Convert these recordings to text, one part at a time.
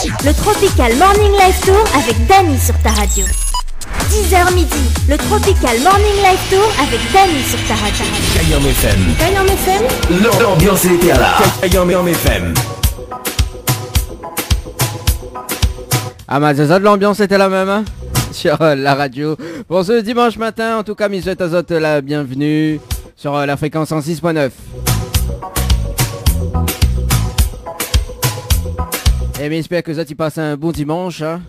le Tropical Morning Live Tour avec Dany sur ta radio. 10h midi, le Tropical Morning Live Tour avec Dany sur ta radio. Kayam FM. Kayam FM. L'ambiance était là. Kayam FM. Ah mais ça, l'ambiance était la même hein sur la radio. Pour ce dimanche matin, en tout cas, mes souhaite à Zot la bienvenue sur la fréquence 106.9. Et j'espère que Zot y passe un bon dimanche. Hein.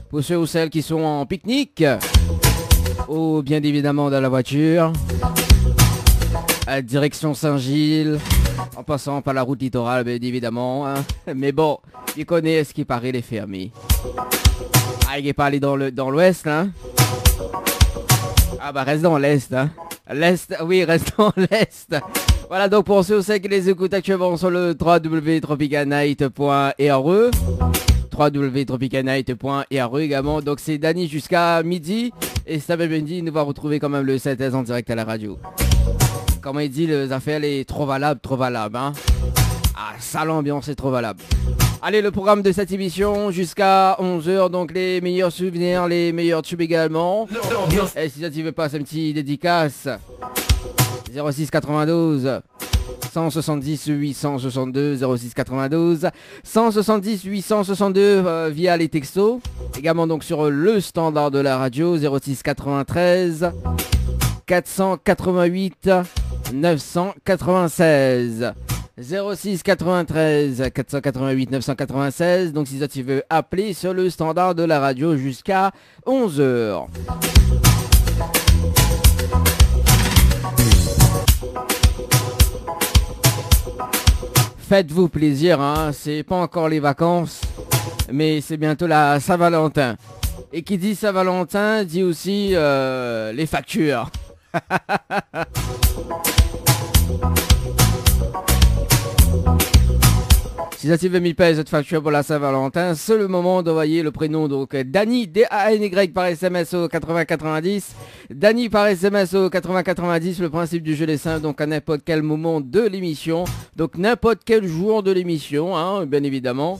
Pour ceux ou celles qui sont en pique-nique, ou bien évidemment dans la voiture, à direction Saint-Gilles, en passant par la route littorale, bien évidemment. Hein. Mais bon, il connaît ce qui paraît les fermés. Ah, il n'est pas allé dans l'ouest, hein. Ah bah reste dans l'est, hein. L'est, oui, reste dans l'est. Voilà, donc pour ceux ou celles qui les écoutent actuellement sur le www.tropicanight.re www.tropicanight.re également. Donc c'est Dany jusqu'à midi. Et ça veut bien dire, il nous va retrouver quand même le 7S en direct à la radio. Comment il dit, les affaires est trop valable, hein. Ah, ça l'ambiance est trop valable. Allez, le programme de cette émission jusqu'à 11h, donc les meilleurs souvenirs, les meilleurs tubes également. Et si ça tu veux passer un petit dédicace, 06 92 170 862 06 92 170 862 via les textos. Également donc sur le standard de la radio 06 93 488 996 06 93 488 996. Donc si ça tu veux appeler sur le standard de la radio jusqu'à 11h. Faites-vous plaisir, hein. C'est pas encore les vacances, mais c'est bientôt la Saint-Valentin. Et qui dit Saint-Valentin dit aussi les factures. Si ça veut m'y payer cette facture pour la Saint-Valentin, c'est le moment d'envoyer le prénom donc Dany, D-A-N-Y par SMS au 8090. Dany par SMS au 8090, le principe du jeu est simple, donc à n'importe quel moment de l'émission, donc n'importe quel jour de l'émission, hein, bien évidemment.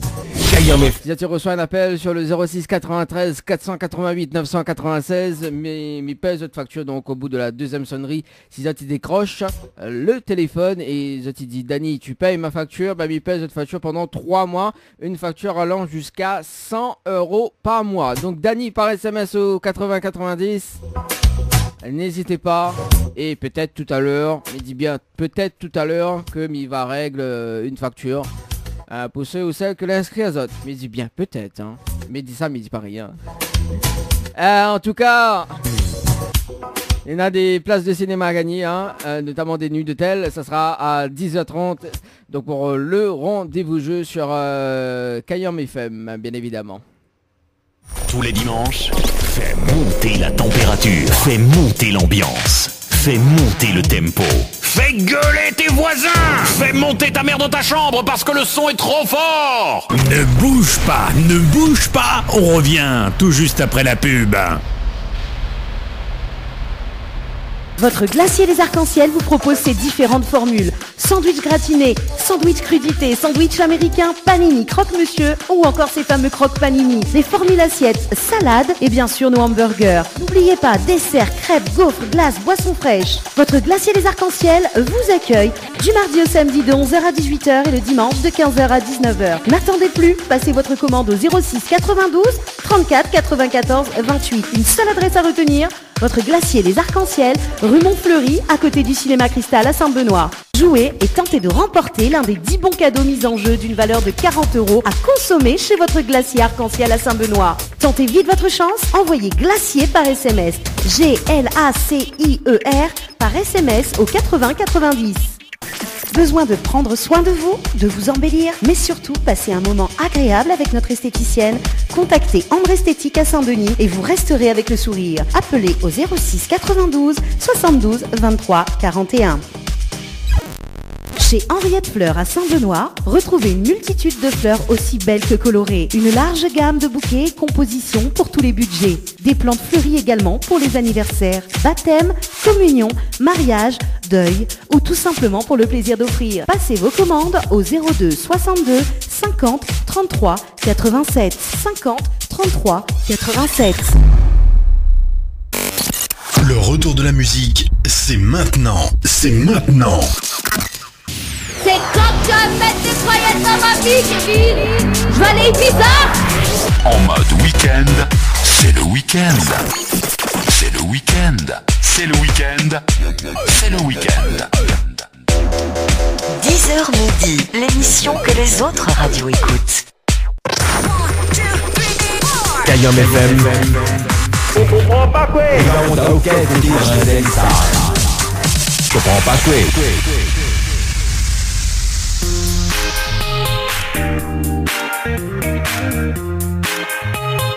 Si tu reçois un appel sur le 06 93 488 996, mais pèse cette facture donc au bout de la deuxième sonnerie. Si tu décroches le téléphone et tu dis Dany, tu payes ma facture, bah pèse cette facture pendant 3 mois, une facture allant jusqu'à 100 € par mois. Donc Dany par SMS au 8090. N'hésitez pas, et peut-être tout à l'heure, il dit bien peut-être tout à l'heure que m'y va règle une facture. Pour ceux ou celles que l'inscrit à Zot. Mais dis bien peut-être, hein. Mais dis ça, mais dis pas rien. En tout cas, il y a des places de cinéma à gagner, hein, notamment des nuits d'hôtel. Ça sera à 10h30. Donc pour le rendez-vous jeu sur Kayam FM, bien évidemment. Tous les dimanches, fais monter la température, fais monter l'ambiance, fais monter le tempo. Fais gueuler tes voisins! Fais monter ta mère dans ta chambre parce que le son est trop fort! Ne bouge pas, on revient tout juste après la pub. Votre glacier des arcs-en-ciel vous propose ses différentes formules. Sandwich gratiné, sandwich crudité, sandwich américain, panini, croque-monsieur ou encore ces fameux croque-panini. Les formules assiettes, salades et bien sûr nos hamburgers. N'oubliez pas, dessert, crêpes, gaufres, glaces, boissons fraîches. Votre glacier des arcs-en-ciel vous accueille du mardi au samedi de 11h à 18h et le dimanche de 15h à 19h. N'attendez plus, passez votre commande au 06 92 34 94 28. Une seule adresse à retenir, votre glacier des arcs-en-ciel, rue Montfleury, à côté du cinéma Cristal à Saint-Benoît. Jouez et tentez de remporter l'un des 10 bons cadeaux mis en jeu d'une valeur de 40 € à consommer chez votre glacier arc-en-ciel à Saint-Benoît. Tentez vite votre chance, envoyez glacier par SMS, G-L-A-C-I-E-R par SMS au 80-90. Besoin de prendre soin de vous, de vous embellir, mais surtout passer un moment agréable avec notre esthéticienne? Contactez Ambre Esthétique à Saint-Denis et vous resterez avec le sourire. Appelez au 06 92 72 23 41. Chez Henriette Fleurs à Saint-Benoît, retrouvez une multitude de fleurs aussi belles que colorées. Une large gamme de bouquets et compositions pour tous les budgets. Des plantes fleuries également pour les anniversaires, baptêmes, communions, mariages, deuil ou tout simplement pour le plaisir d'offrir. Passez vos commandes au 02 62 50 33 87 50 33 87. Le retour de la musique, c'est maintenant. C'est maintenant. C'est quand tu vas mettre des croyettes dans ma vie, Kevin. Je vais aller bizarre. En mode week-end, c'est le week-end. C'est le week-end. C'est le week-end. C'est le week-end. 10h midi, l'émission que les autres radios écoutent. Cayenne FM. Je comprends pas quoi. Je comprends pas quoi.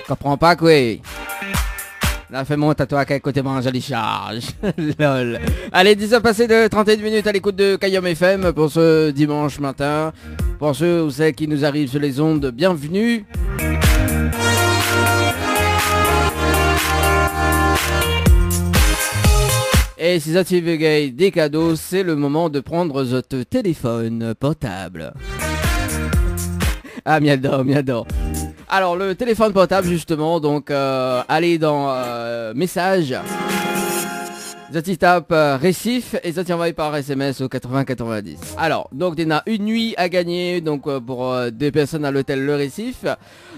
Comprends pas quoi. Là, fais mon tatouage à quel côté mange les charges. Lol. Allez, 10h passées de 31 minutes à l'écoute de Cayenne FM pour ce dimanche matin. Pour ceux ou celles qui nous arrivent sur les ondes, bienvenue. Et si ça tu veux gagner des cadeaux, c'est le moment de prendre votre téléphone portable. Ah, miador. Alors, le téléphone portable, justement, donc, allez dans message. Zati tape récif et ça t'envoie par SMS au 80-90. Alors, donc il y en a une nuit à gagner donc pour deux personnes à l'hôtel Le Récif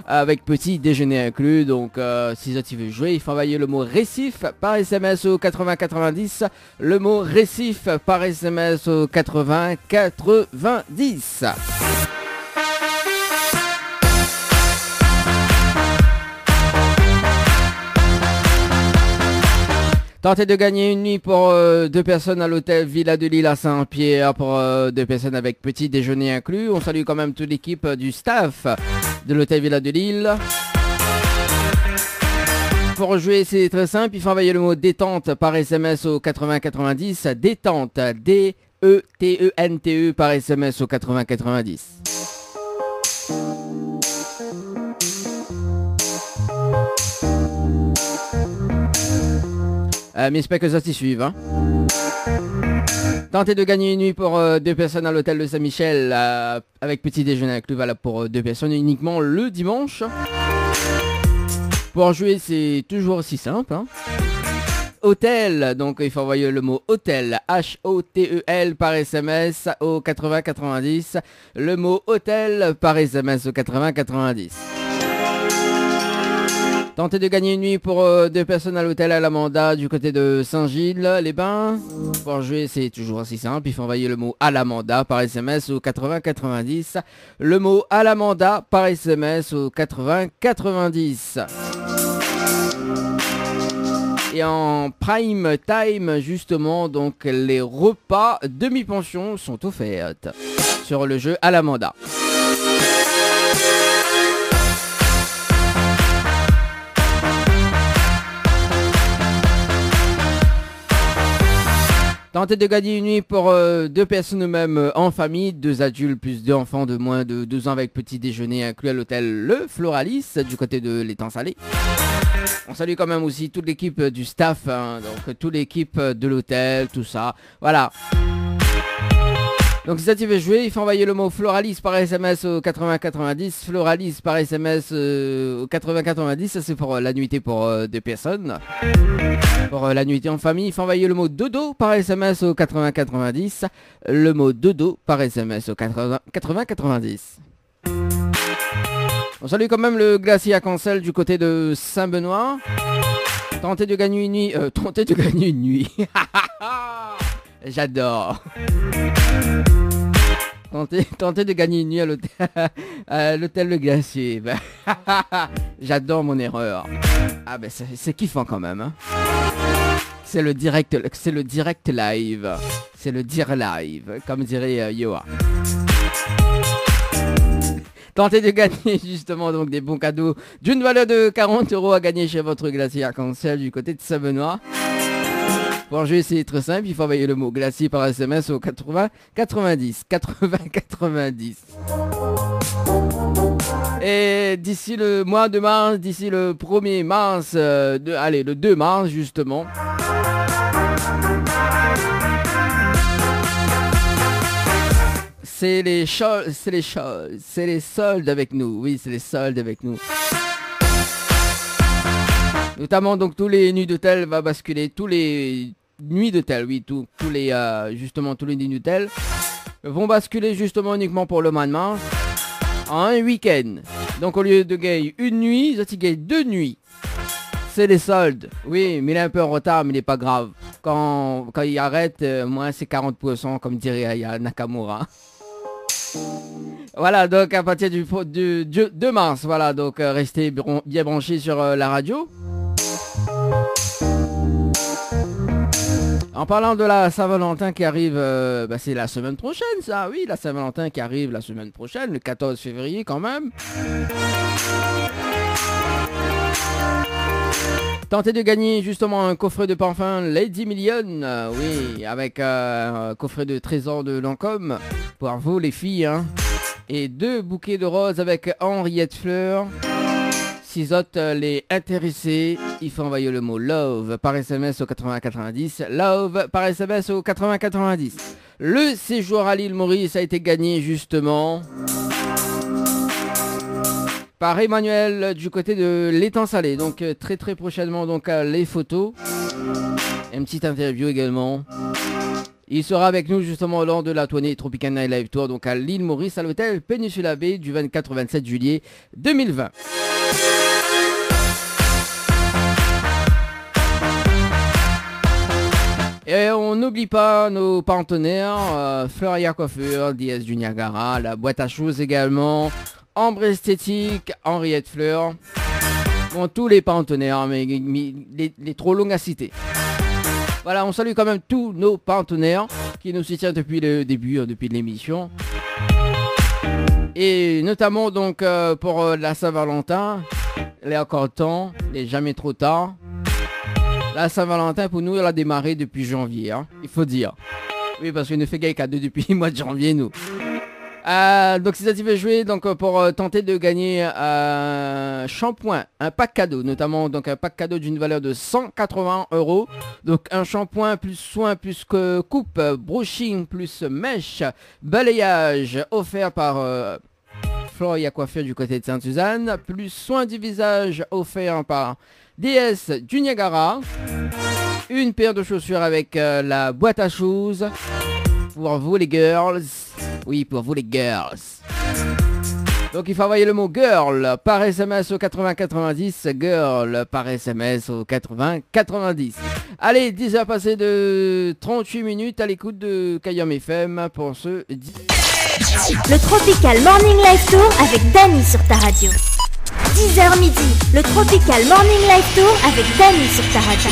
avec petit déjeuner inclus. Donc si ça tu veux jouer, il faut envoyer le mot récif par SMS au 80-90. Le mot récif par SMS au 80-90. Tentez de gagner une nuit pour deux personnes à l'hôtel Villa de Lille à Saint-Pierre pour deux personnes avec petit déjeuner inclus. On salue quand même toute l'équipe du staff de l'hôtel Villa de Lille. Pour jouer, c'est très simple. Il faut envoyer le mot détente par SMS au 8090. Détente, D-E-T-E-N-T-E par SMS au 8090. Mais j'espère que ça s'y suive. Hein. Tentez de gagner une nuit pour deux personnes à l'hôtel de Saint-Michel avec petit déjeuner inclus, voilà, pour deux personnes uniquement le dimanche. Pour jouer, c'est toujours aussi simple. Hein. Hôtel, donc il faut envoyer le mot hôtel, H-O-T-E-L par SMS au 8090. Le mot hôtel par SMS au 8090. Tentez de gagner une nuit pour deux personnes à l'hôtel Alamanda du côté de Saint-Gilles-les-Bains. Pour jouer, c'est toujours aussi simple. Il faut envoyer le mot Alamanda par SMS au 8090. Le mot Alamanda par SMS au 8090. Et en prime time, justement, donc les repas demi-pension sont offerts sur le jeu Alamanda. Tentez de gagner une nuit pour deux personnes même en famille, deux adultes plus deux enfants de moins de 2 ans avec petit déjeuner inclus à l'hôtel Le Floralis du côté de l'étang salé. On salue quand même aussi toute l'équipe du staff, hein, donc toute l'équipe de l'hôtel, tout ça. Voilà. Donc si ça tu veux jouer, il faut envoyer le mot Floralis par SMS au 8090. Floralis par SMS au 8090, ça c'est pour la nuitée pour deux personnes. Pour la nuitée en famille, il faut envoyer le mot dodo par SMS au 8090. Le mot dodo par SMS au 8090. On salue quand même le glacier à Cancel du côté de Saint-Benoît. Tentez de gagner une nuit. Tentez de gagner une nuit. J'adore. Tentez de gagner une nuit à l'hôtel Le Glacier. J'adore mon erreur. Ah ben c'est kiffant quand même. Hein. C'est le direct live. C'est le dire live, comme dirait Yoa. Tentez de gagner justement donc des bons cadeaux d'une valeur de 40 € à gagner chez votre glacier arc-en-ciel du côté de Saint-Benoît. Pour jouer, c'est très simple, il faut envoyer le mot glacier par SMS au 80-90. Et d'ici le mois de mars, d'ici le 1er mars, le 2 mars justement, c'est les soldes avec nous. Oui, c'est les soldes avec nous. Notamment donc tous les nuits d'hôtel va basculer, tous les nuits d'hôtel, oui, tous les nuits d'hôtel vont basculer justement uniquement pour le mois de mars en un week-end. Donc au lieu de gagner une nuit, ils gagnent 2 nuits. C'est les soldes. Oui, mais il est un peu en retard, mais il n'est pas grave. Quand il arrête, moins c'est 40%, comme dirait Aya Nakamura. Voilà, donc à partir du 2 mars, voilà, donc restez bien branchés sur la radio. En parlant de la Saint-Valentin qui arrive, c'est la semaine prochaine ça, oui, la Saint-Valentin qui arrive la semaine prochaine, le 14 février quand même. Tentez de gagner justement un coffret de parfum Lady Million, oui, avec un coffret de trésors de Lancôme, pour vous les filles, hein. Et 2 bouquets de roses avec Henriette Fleur. Si autres les intéressés, il faut envoyer le mot love par SMS au 8090. Love par SMS au 8090. Le séjour à l'île Maurice a été gagné justement par Emmanuel du côté de l'étang salé. Donc très très prochainement donc les photos. Une petite interview également. Il sera avec nous justement lors de la tournée Tropical Night Live Tour donc à l'île Maurice à l'hôtel Péninsula Bay du 24 au 27 juillet 2020. Et on n'oublie pas nos partenaires, Fleuria Coiffure, DS du Niagara, la boîte à choses également, Ambre Esthétique, Henriette Fleur. Bon, tous les partenaires, mais les trop longs à citer. Voilà, on salue quand même tous nos partenaires qui nous soutiennent depuis le début, depuis l'émission. Et notamment donc pour la Saint-Valentin, il est encore temps, il n'est jamais trop tard. La Saint-Valentin pour nous elle a démarré depuis janvier, hein, il faut dire. Oui, parce qu'on ne fait gagner cadeau depuis le mois de janvier nous. Donc si ça t'y fait jouer donc pour tenter de gagner un shampoing, un pack cadeau, notamment donc un pack cadeau d'une valeur de 180 €. Donc un shampoing plus soin plus coupe, brushing plus mèche, balayage offert par Fleuria Coiffure du côté de Sainte-Suzanne, plus soin du visage offert par DS du Niagara, une paire de chaussures avec la boîte à choses pour vous les girls. Oui, pour vous les girls. Donc il faut envoyer le mot girl par SMS au 8090, girl par SMS au 8090. Allez, 10h passées de 38 minutes à l'écoute de Kayam FM pour ce... Le Tropical Morning Live Tour avec Dany sur ta radio. 10h midi, le Tropical Morning Live Tour avec Dany sur ta radio.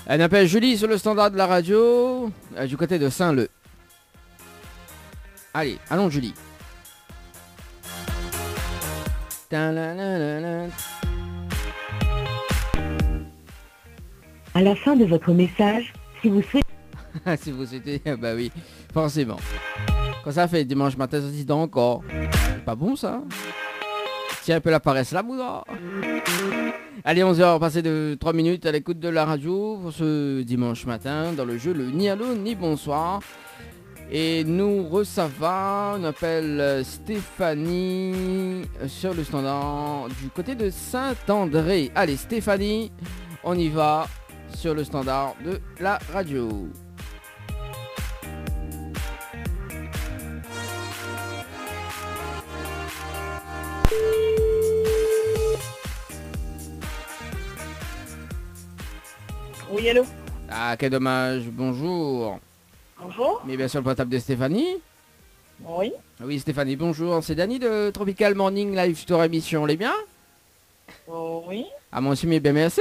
Elle appelle Julie sur le standard de la radio, du côté de Saint-Leu. Allez, allons Julie. À la fin de votre message, si vous souhaitez... Si vous souhaitez, bah oui, forcément. Quand ça fait dimanche matin, ça dit encore. C'est pas bon ça. Tiens un peu la paresse là, Bouddha. Allez, 11h, passé de 3 minutes à l'écoute de la radio pour ce dimanche matin dans le jeu le Ni Allô Ni Bonsoir. Et nous recevons, on appelle Stéphanie sur le standard du côté de Saint-André. Allez Stéphanie, on y va sur le standard de la radio. Oui, allô? Ah, quel dommage, bonjour. Bonjour. Mais bien sûr, le portable de Stéphanie. Oui. Oui, Stéphanie, bonjour. C'est Dany de Tropical Morning Live Store émission. On est bien? Oui. Ah, moi aussi, mais bien merci.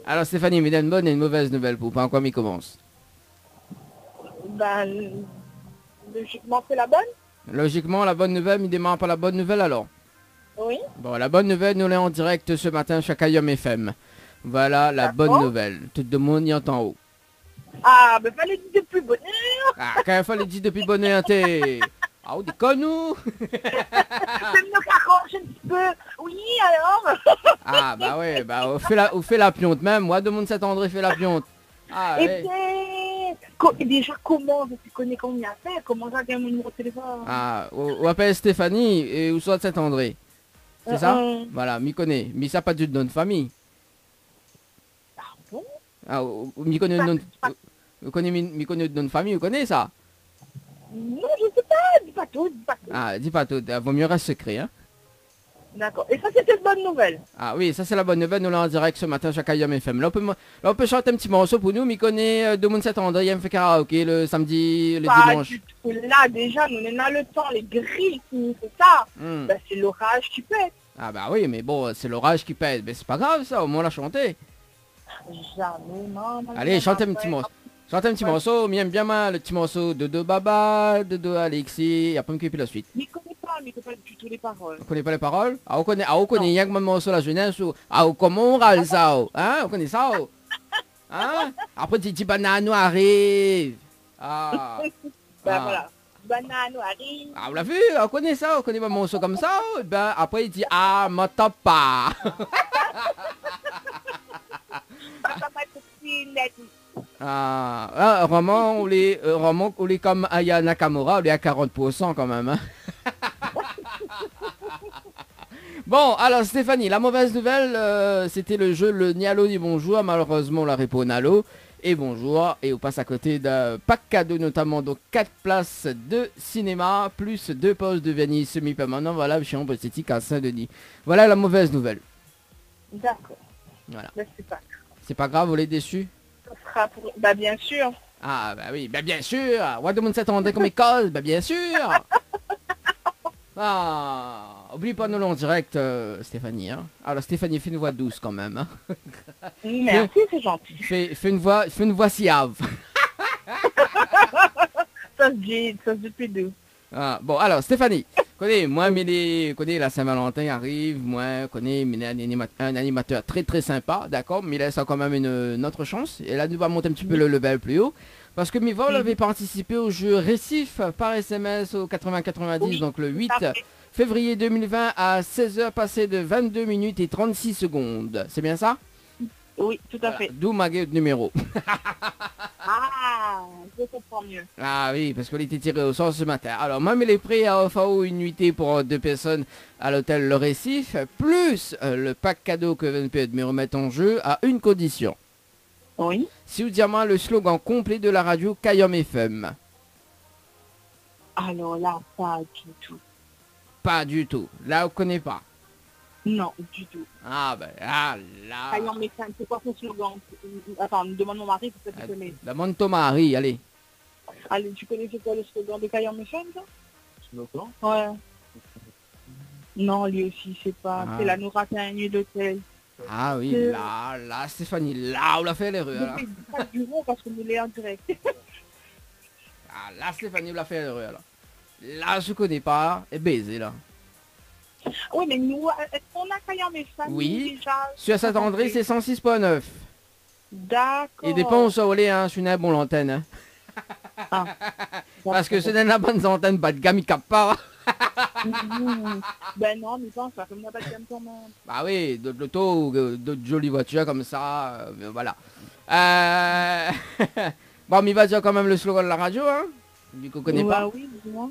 Alors, Stéphanie, il me donne une bonne et une mauvaise nouvelle pour pas quoi m'y commence. Ben, logiquement, c'est la bonne. Logiquement, la bonne nouvelle, il démarre par la bonne nouvelle alors. Oui. Bon, la bonne nouvelle, nous l'avons en direct ce matin chez Kayom FM. Voilà la bonne nouvelle. Tout le monde y entend haut. Ah, ben fallait dire depuis bonheur. Ah, quand il fallait dire depuis bonheur, t'es... Ah, on déconne nous. C'est mieux qu'arranger un petit peu. Oui, alors. Ah, bah ouais, bah on fait la pionte même. Moi, de mon Saint-André fait la pionte. Ah, Et ouais. déjà, comment je connais combien à faire? Comment j'ai gagné mon numéro de téléphone? Ah, on appelle Stéphanie et où soit Saint-André. C'est ça? Voilà, m'y connaît. Mais ça pas du nom de famille. Ah bon? Ah, m'y connaît le nom de nom de famille, vous connaissez ça? Non, je sais pas, dis pas tout. Ah, dis pas tout, vaut mieux rester secret, hein. D'accord, et ça c'était une bonne nouvelle. Ah oui, ça c'est la bonne nouvelle, nous l'avons en direct ce matin chez Kayom FM. Là on peut chanter un petit morceau pour nous, m'y connaît de mon Saint-André, il me fait karaoké le samedi, le dimanche. Du tout. Là déjà, nous on a le temps, les grilles qui nous font ça. Ben, c'est l'orage qui pète. Ah bah oui, mais bon, c'est l'orage qui pète, mais c'est pas grave ça, au moins on l'a chanté. Jamais, non. Allez, chantez un petit morceau. Chantez un petit morceau, m'aime bien mal, le petit morceau de Baba, de Alexis, et après me puis la suite. Mais je connais pas du tout les paroles. Vous connaissez pas les paroles? Ah, on connaît rien que mon morceau la jeunesse ou... Ah, comment on râle ça? Hein? On connaît ça? Hein? Après, tu dis banane arrive. Ah. Ben voilà. Banane arrive. Ah, on l'a vu? On connaît ça? On connaît mon morceau comme ça? Ben, après, il dit ah, ma top pas. Ah, Roman, on est comme Aya Nakamura, on est à 40% quand même. Hein? Bon, alors Stéphanie, la mauvaise nouvelle, c'était le jeu le Ni Allô Ni Bonjour. Malheureusement, on la répond Allô et bonjour. Et on passe à côté d'un pack cadeau, notamment donc 4 places de cinéma, plus 2 postes de Venise semi-permanent, voilà, chez Ombre Esthétique à Saint-Denis. Voilà la mauvaise nouvelle. D'accord. Voilà. Ben, c'est pas grave. C'est pas grave, vous l'êtes déçu? Ça sera pour... Bah bien sûr. Ah bah oui, bah bien sûr. What de monde s'attendait comme école? Bah bien sûr. Ah, oublie pas nous en direct, Stéphanie. Hein. Alors Stéphanie, fais une voix douce quand même. Hein. Merci, c'est gentil. Fais une voix siave. Ça se dit plus doux. Ah, bon, alors Stéphanie, moi, la Saint-Valentin arrive, moi, un animateur très très sympa, d'accord, mais il laisse quand même une autre chance. Et là, nous va monter un petit peu le level plus haut. Parce que Miva, on avait participé au jeu Récif par SMS au 80-90, donc le 8 février 2020 à 16h, passé de 22 minutes et 36 secondes. C'est bien ça? Oui, tout à fait. D'où ma gueule de numéro. Ah, je comprends mieux. Ah oui, parce qu'on était tiré au sort ce matin. Alors, moi, il est prêt à offrir une nuitée pour 2 personnes à l'hôtel Le Récif, plus le pack cadeau que vous pouvez me remettre en jeu à une condition. Oui. Si vous dites moi le slogan complet de la radio Kayom FM. Alors là, pas du tout. Pas du tout. Là, on connaît pas. Non, du tout. Ah ben là... Kayom FM, c'est quoi son slogan? Attends, demande mon mari, peut-être que tu connais. Demande ton mari, allez. Allez, tu connais c'est quoi le slogan de Kayom FM, ça? Slogan? Ouais. Non, lui aussi, c'est pas. C'est la Noura, c'est un nuit d'hôtel. Ah oui, là, Stéphanie, là, on l'a fait l'erreur. Là. Pas du rond parce qu'on est en direct. Ah, là, Stéphanie, on l'a fait l'erreur. Là, je connais pas. Et baiser, là. Oui, mais nous, est-ce qu'on a quand même mes familles Oui. déjà? Sur Saint-André, c'est 106.9. D'accord. Il dépend où ça volait, hein. Je suis né bon l'antenne. Hein. Ah. Parce que c'est dans la bonne antenne, pas de gamme, il capte pas. Ben non, mais bon, ça fait moi pas de gamme quand même. Bah oui, d'autres lotos, d'autres jolies voitures comme ça, voilà. Bon, mais il va dire quand même le slogan de la radio, hein, vu qu'on connaît pas. Oui, dis-moi.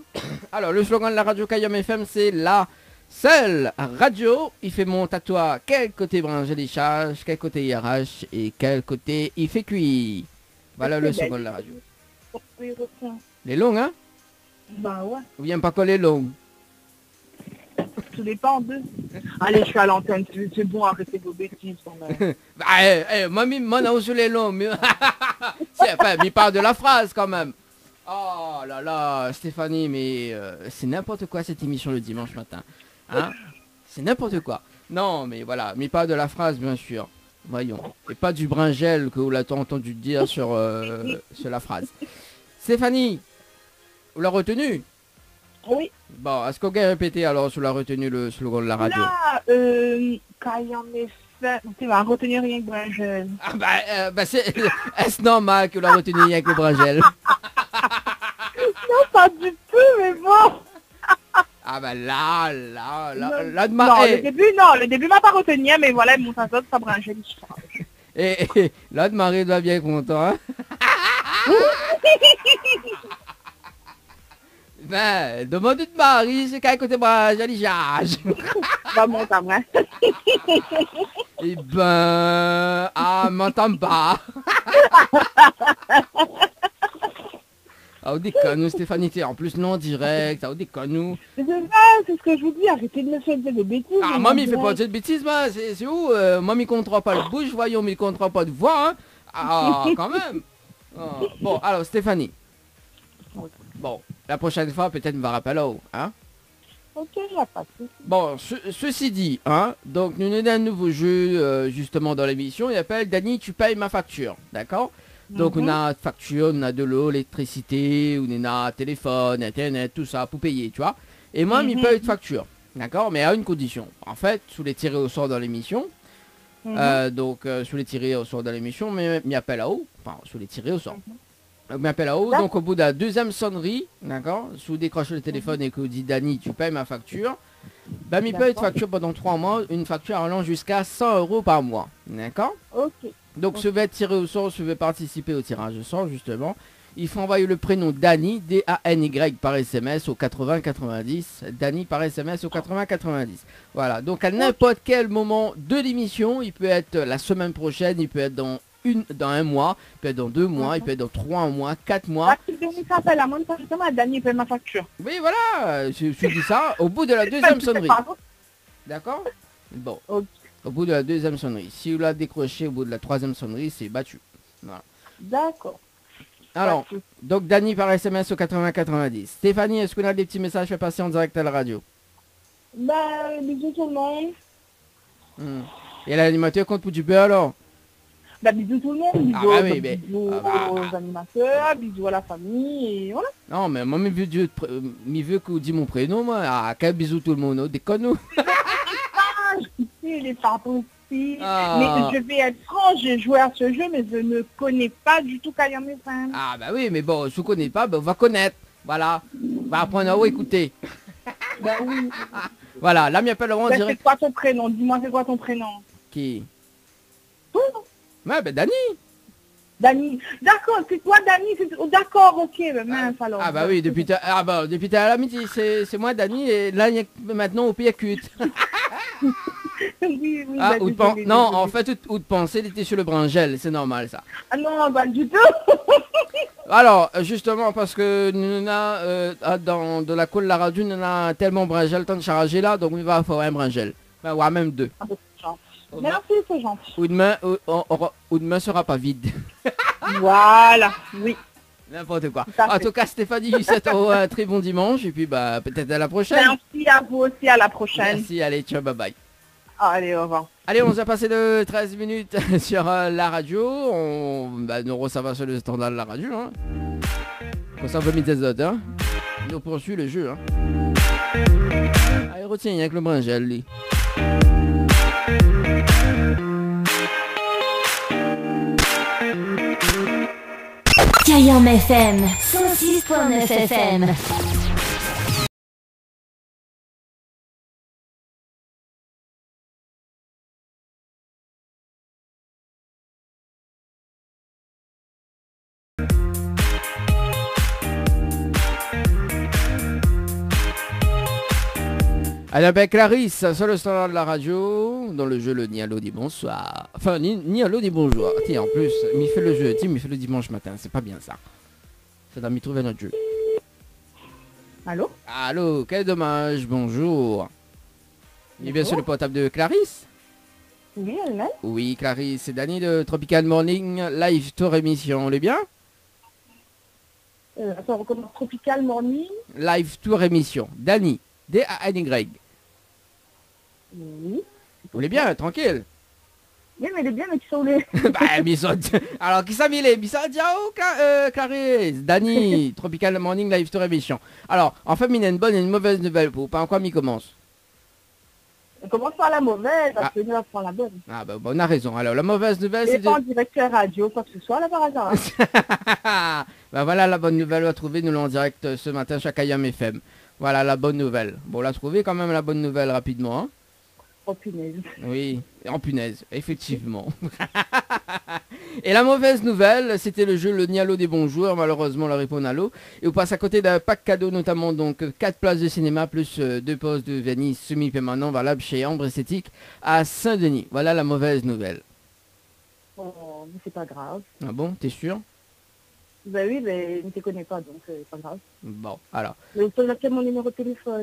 Alors, le slogan de la radio Kayam FM, c'est la seule radio. Il fait monte à toi quel côté brancher les charges, quel côté il arrache et quel côté il fait cuire. Voilà le slogan de la radio. Les longues, hein? Bah ouais. Ou bien pas coller longues. Tout dépend d'eux. Allez, je suis à l'antenne, c'est bon, arrêtez vos bêtises quand même. Bah, mamie, mon sur les longs, mais... c'est, enfin, il parle de la phrase quand même. Oh là là, Stéphanie, mais c'est n'importe quoi cette émission le dimanche matin. Hein? C'est n'importe quoi. Non, mais voilà, mais pas de la phrase, bien sûr. Voyons. Et pas du bringel que vous l'avez entendu dire sur la phrase. Stéphanie, vous l'avez retenu? Oui. Bon, est-ce qu'on peut répéter alors sur la retenue le slogan de la radio? Là, quand il y en est fait, tu vas retenir rien que bringel. Ah bah c'est... Est-ce normal que vous l'avez retenu avec le bringel? Non, pas du tout, mais bon. Ah bah là de Non, le début m'a pas retenu, mais voilà, mon sensor, ça bringel, il change. Et là de Marie doit bien être content, hein? Ben, demande de Marie, c'est qu'à côté bringel, il change. Bah bon, ça va. Eh ben... Ah, m'entends pas. Ah, on déconne, nous, Stéphanie, t'es en plus non direct, ah, on déconne, nous. C'est ce que je vous dis, arrêtez de me faire des bêtises. Ah, mamie, fait pas de bêtises, moi, c'est où mamie comptera pas de bouche, voyons, mais comptera pas de voix, hein. Ah, quand même. Oh. Bon, alors, Stéphanie. Bon, la prochaine fois, peut-être me va rappeler là-haut, hein. Ok, y a pas de souci. Bon, ceci dit, hein, donc nous avons un nouveau jeu, justement, dans l'émission, il s'appelle « Dany, tu payes ma facture », d'accord? Donc on a facture, on a de l'eau, l'électricité, on a téléphone, internet, tout ça pour payer, tu vois. Et moi, il paye une facture, d'accord, mais à une condition. En fait, sous les tirés au sort dans l'émission, sous les tirés au sort dans l'émission, mais m'y appelle à haut, enfin, sous les tirés au sort. M'appelle à haut, donc au bout de la deuxième sonnerie, d'accord, si vous décrochez le téléphone et que vous dites Dany, tu payes ma facture, bah il paye une facture pendant 3 mois, une facture allant jusqu'à 100 € par mois, d'accord. Ok. Donc je vais tirer au sort, je vais participer au tirage au sort justement. Il faut envoyer le prénom Dany, D-A-N-Y par SMS au 80-90, Dany par SMS au 80-90. Voilà, donc à n'importe quel moment de l'émission, il peut être la semaine prochaine, il peut être dans un mois, il peut être dans 2 mois, il peut être dans 3 mois, 4 mois. Dany paye ma facture. Oui, voilà, je dis ça au bout de la deuxième sonnerie. D'accord? Bon, au bout de la deuxième sonnerie. Si vous la décrochez au bout de la troisième sonnerie, c'est battu. Voilà. D'accord. Alors, donc Dany par SMS au 80-90. Stéphanie, est-ce qu'on a des petits messages fait passer en direct à la radio? Bah, bisous tout le monde. Et l'animateur compte pour du beurre alors? Bah, bisous tout le monde, bisous, bisous aux animateurs, bisous à la famille, et voilà. Non, mais moi, mi veut que vous dites mon prénom, moi. Ah, quel bisou tout le monde, déconne-nous. Il est pas possible. Mais je vais être franc, j'ai joué à ce jeu, mais je ne connais pas du tout Kayam FM. Ah, bah oui, mais bon, je ne connais pas, on va connaître. Voilà. On va apprendre à écouter. Bah oui. Voilà, là, m'y appelle Laurent direct. C'est quoi ton prénom? Dis-moi, c'est quoi ton prénom? Qui? Ouais, ben Dany. Dany. D'accord, c'est toi Dany. D'accord, ok, ben mince alors. Ah bah oui, depuis à la midi, c'est moi Dany, et là, maintenant, au pire cute. Oui, ah, non, en fait, ou de penser, il était sur le bringel, c'est normal ça. Ah non, bah du tout. Alors, justement, parce que nous dans de la colle la radio, nous a tellement bringel le temps de charger là, donc il va falloir un bringel. Ben, ouais, même 2. Ah, merci, c'est gentil. Ou demain sera pas vide. Voilà, oui. N'importe quoi. En tout cas, Stéphanie, c'est un très bon dimanche, et puis bah peut-être à la prochaine. Merci à vous aussi, à la prochaine. Merci, allez, ciao, bye bye. Allez, au revoir. Allez, on a passé de 13 minutes sur la radio. Nous recevons sur le standard de la radio. Hein. Comme ça, on va mettre des autres. Hein. Nous poursuit le jeu. Hein. Allez, retiens avec le bringel, lui. Kayam FM 106.9 FM. Allez, avec Clarisse sur le standard de la radio, dans le jeu le Nialo dit bonsoir. Enfin, Nialo dit bonjour. Tiens, en plus, il fait le jeu, il fait le dimanche matin, c'est pas bien ça. Ça doit m'y trouver notre jeu. Allô? Allô, quel dommage, bonjour. Il est bien sur le portable de Clarisse? Oui, elle-même. Oui, Clarisse, c'est Dany de Tropical Morning Live Tour émission, on est bien? Attends, on recommence Tropical Morning. Live Tour émission, Dany, D-A-N-Y. Oui. Vous voulez bien, tranquille. Oui, mais elle est bien, mais qui sont les... Alors, qui ça mis les Diao, Clarisse, Dany, Tropical Morning Live Tour émission. Alors, en fait, il y a une bonne et une mauvaise nouvelle pour vous. Par quoi m'y commence? On commence par la mauvaise, parce que nous, on prend la bonne. Ah, bah, on a raison. Alors, la mauvaise nouvelle, c'est c'est... pas en direct radio, quoi que ce soit, là, par hasard. Bah, voilà la bonne nouvelle à trouver. Nous l'en direct ce matin chez Kayam FM. Voilà la bonne nouvelle. Bon, on l'a trouvé quand même la bonne nouvelle rapidement. Hein. Oh punaise. Oui, en punaise, effectivement. Et la mauvaise nouvelle, c'était le jeu le Nialo des bons joueurs. Malheureusement, le répond Nalo. Et on passe à côté d'un pack cadeau, notamment donc 4 places de cinéma plus 2 postes de vernis semi-permanent valables chez Ambre Esthétique à Saint-Denis. Voilà la mauvaise nouvelle. Oh, mais c'est pas grave. Ah bon, t'es sûr? Ben oui, mais je ne te connais pas, donc c'est pas grave. Bon, alors. Mais vous avez mon numéro de téléphone.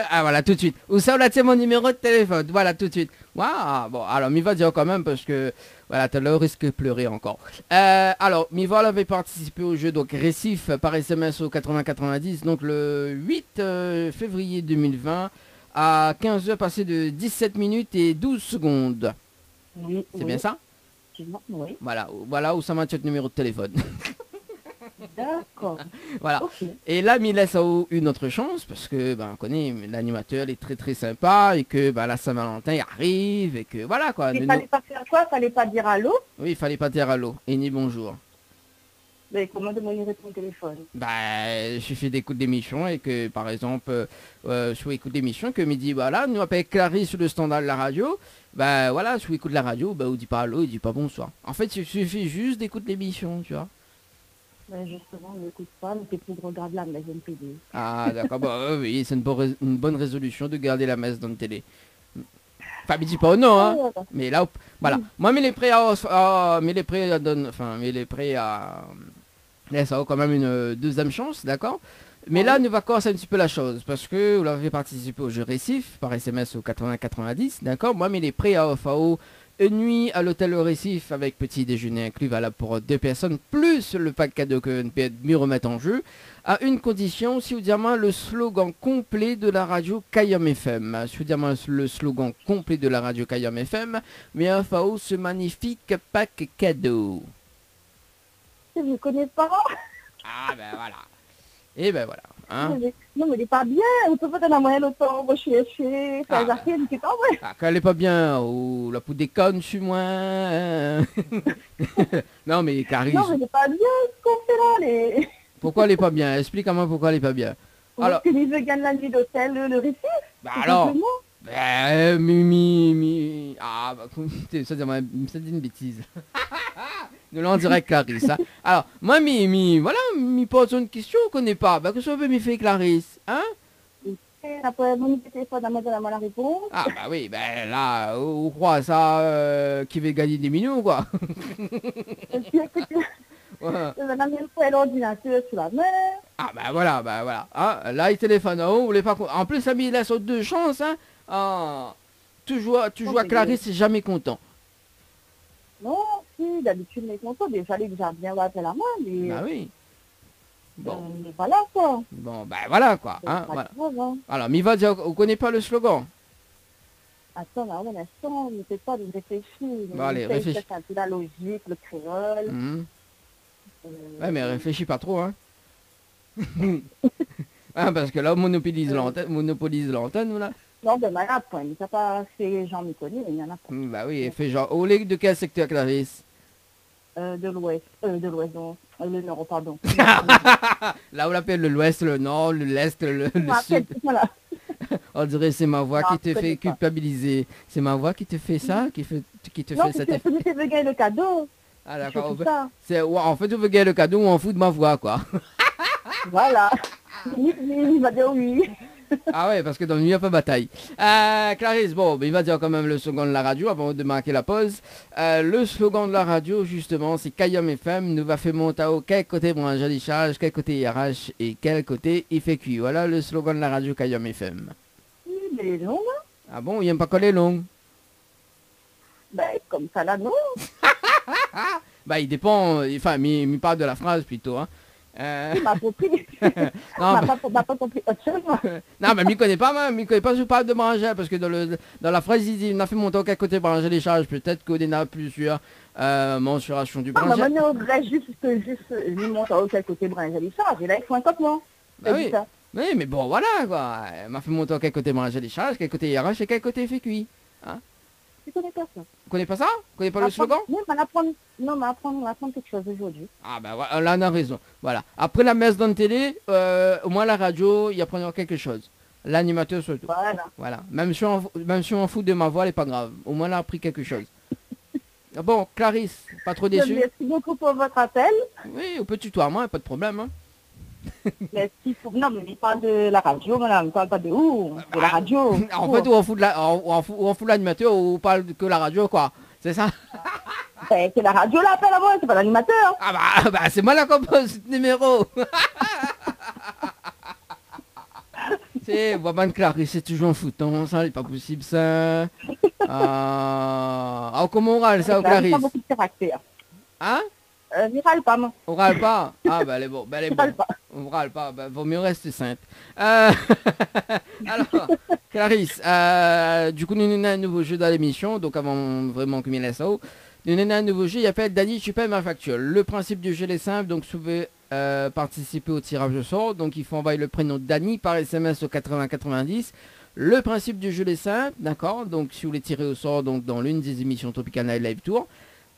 Ah voilà, tout de suite. Où ça, on a mon numéro de téléphone. Voilà, tout de suite. Waouh. Bon, alors, m'y va dire quand même parce que, voilà, t'as le risque de pleurer encore. Alors, Mival avait participé au jeu, donc Récif par SMS au 80-90, donc le 8 février 2020, à 15h passé de 17 minutes et 12 secondes. Oui, c'est bien ça? Oui. Voilà où ça m'a le numéro de téléphone. D'accord. Voilà. Okay. Et là, il laisse une autre chance parce que on connaît l'animateur est très très sympa et que la Saint-Valentin arrive et que voilà quoi. Il fallait pas faire quoi? Fallait pas dire allô? Oui, il fallait pas dire allô et ni bonjour. Mais comment demander ton téléphone? Il suffit d'écouter l'émission et que par exemple, sur écoute l'émission que me dit voilà, nous appelle Clarisse sur le standard de la radio. Voilà, si vous écoutez la radio, on dit pas allô, il dit pas bonsoir. En fait, il suffit juste d'écouter l'émission, tu vois. Ben justement, on n'écoute pas, mais c'est pour regarder la messe dans le télé. Ah d'accord, oui, c'est une bonne résolution de garder la messe dans le télé. Enfin, mais dis pas non, hein. Mais là, voilà. Moi, mais les prêts à laisse quand même une deuxième chance, d'accord. Mais là, nous va commencer un petit peu la chose, parce que vous l'avez participé au jeu Récif, par SMS au 80-90, d'accord. Moi, mais les prêts à FAO, une nuit à l'hôtel au Récif avec petit déjeuner inclus, valable pour 2 personnes, plus le pack cadeau que ne peut mieux remettre en jeu, à une condition, si vous dites le slogan complet de la radio Kayam FM. Si vous dites le slogan complet de la radio Kayam FM, mais un FAO ce magnifique pack cadeau. Je ne connais pas. Ah voilà. Et voilà. Hein? Non mais il n'est pas bien. On peut pas donner moyen de temps. Moi je suis chez Zahir, qui est en vrai. Ah, quand elle est pas bien, ou la poudre déconne, je suis moins. Non mais Clarisse. Non mais il n'est pas bien ce qu'on fait là. Pourquoi elle est pas bien? Explique-moi pourquoi elle est pas bien. Alors que les veut gagner la nuit d'hôtel, le Récif. Alors. Ah ça dit une bêtise. Nous l'en direct Clarisse. Hein. Alors, moi, voilà, me pose une question qu'on connaît pas. Que ça veut me faire Clarisse, hein? Après, mon téléphone, à la réponse. Ah oui, là, on croit ça qui veut gagner des millions, quoi. Et puis, écoutez, la même fois, l'ordinateur sur la main. Ah voilà. Hein, là, il téléphone en haut, vous voulez pas... En plus, il laisse 2 chances, hein. Toujours à Clarisse, c'est jamais content. Non, si, d'habitude, il est content. Déjà, les jardins vont appeler la main. Mais... Bah oui. Bon. Mais voilà, quoi. Bon, voilà, quoi. Hein, voilà. Alors, Miva dit, on connaît pas le slogan? Attends, là, un instant, ne fais pas de réfléchir. Bon, allez, réfléchis. C'est un peu la logique, le créole. Ouais, mais réfléchis pas trop, hein. Ah, parce que là, on monopolise l'antenne, ou là. Non, ben, il y en a pas. Mais ça pas fait Jean Miconi, mais il y en a pas. Bah oui, fait genre, au lieu de quel secteur, Clarisse? De l'ouest, non. Le nord, pardon. Là, on l'appelle l'ouest, le nord, l'est, le sud. Voilà. On dirait c'est ma voix Non, qui te je fait connais pas. culpabiliser. C'est ma voix qui te fait ça, qui te Non, fait c'est cette que tu veux gagner le cadeau. Ah C'est d'accord. tout ça. Ouais, en fait, tu veux gagner le cadeau ou on fout de ma voix, quoi. Voilà. Il va dire oui. Ah ouais, parce que dans le milieu, il n'y a pas bataille. Clarisse, bon, il va dire quand même le slogan de la radio avant de marquer la pause. Le slogan de la radio, justement, c'est Kayam FM. Nous va faire monter au quel côté brancher les charges, quel côté IRH et quel côté il fait cuit. Voilà le slogan de la radio Kayam FM. Il est long, hein. Ah bon, il n'aime pas coller long. Ben, comme ça, là, non. Bah, il dépend, enfin, il parle de la phrase plutôt, hein. Il m'a compris. Non, m'a pas compris autre chose, moi. non, mais il connaît pas, même. Il connaît pas ce parle de brancher, parce que dans la phrase, il dit, il a fait monter au quel côté brancher les charges. Peut-être qu'on a plusieurs mensurations du Ah, brancher. bah, on voudrait juste lui montrer au quel côté brancher les charges. Et là, il faut un cotement. Bah oui. Oui, mais bon, voilà, quoi. Il m'a fait monter au quel côté brancher les charges, quel côté IRH et quel côté fait cuit. Hein? Tu connais pas ça. Vous connaissez pas ça? Vous connaissez pas le slogan? Non, on va apprendre quelque chose aujourd'hui. Ah ben voilà, là on a raison. Voilà. Après la messe dans la télé, au moins la radio, il apprendra quelque chose. L'animateur surtout. Voilà. Même si on fout de ma voix, elle est pas grave. Au moins elle a appris quelque chose. Bon, Clarisse, pas trop déçue? Merci beaucoup pour votre appel. Oui, au petit tutoiement, pas de problème. Hein. Merci. Non, mais il parle de la radio, madame. Il parle pas de où? De la radio. En fait, on fout l'animateur, ou on parle que la radio, quoi. C'est ça? C'est la radio l'appelle à moi, c'est pas l'animateur. Ah bah c'est moi la compose ce numéro. C'est Waban Clarisse, c'est toujours foutant, ça, c'est pas possible ça. Comment on râle ça au Clarisse? Pas beaucoup de caractère. Hein? Il râle pas, moi. On râle pas? Ah bah elle est bon, elle est bon. On râle pas, bah, vaut mieux rester sainte. Alors, Clarisse, du coup nous avons un nouveau jeu dans l'émission, donc avant vraiment que laisse ça haut. Nous avons un nouveau jeu, il appelle Dany, tu paies ma facture. Le principe du jeu est simple, donc vous pouvez participer au tirage au sort. Donc il faut envoyer le prénom Dany par SMS au 8090. Le principe du jeu est simple, d'accord. Donc si vous voulez tirer au sort donc, dans l'une des émissions Tropical Night Live Tour.